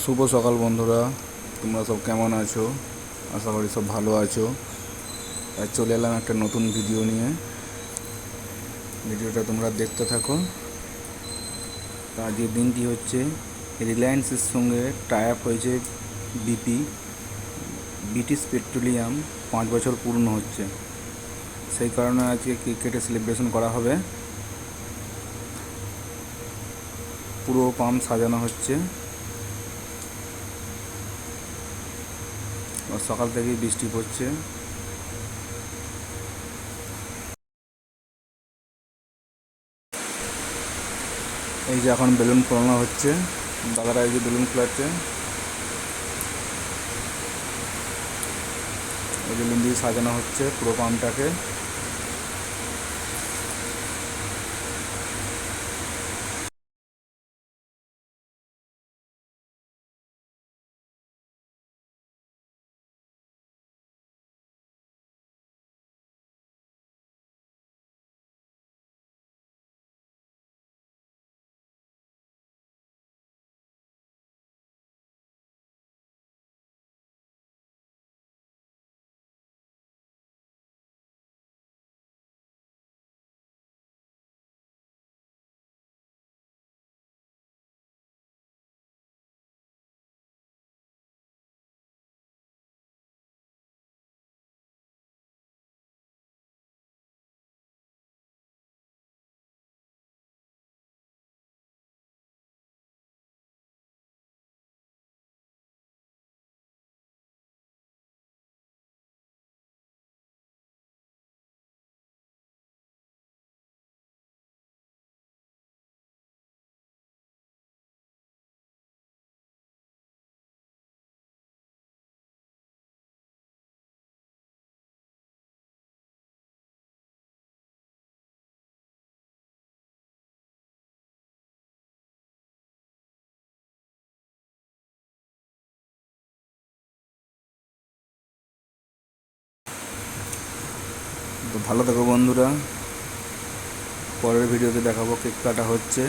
শুভ সকাল বন্ধুরা, তোমরা সব কেমন আছো? আশা করি সব ভালো আছো। আর চলে এলাম একটা নতুন ভিডিও নিয়ে। ভিডিওটা তোমরা দেখতে থাকো। আজকের দিনটি হচ্ছে রিলায়েন্সের সঙ্গে টাই আপ হয়েছে বিপি, ব্রিটিশ পেট্রোলিয়াম 5 বছর পূর্ণ হচ্ছে। সেই কারণে আজকে কেক কেটে সেলিব্রেশন করা হবে। পুরো পাম্প সাজানো হচ্ছে। সকাল থেকেই বৃষ্টি পড়ছে। এই যে এখন বেলুন ফোলানো হচ্ছে, দাদারা এই যে বেলুন ফোলাচ্ছে। এই বেলুন দিয়ে সাজানো হচ্ছে পুরো পাম্পটাকে। তো ভালো থেকো বন্ধুরা, পরের ভিডিওতে দেখাবো কেক কাটা হচ্ছে।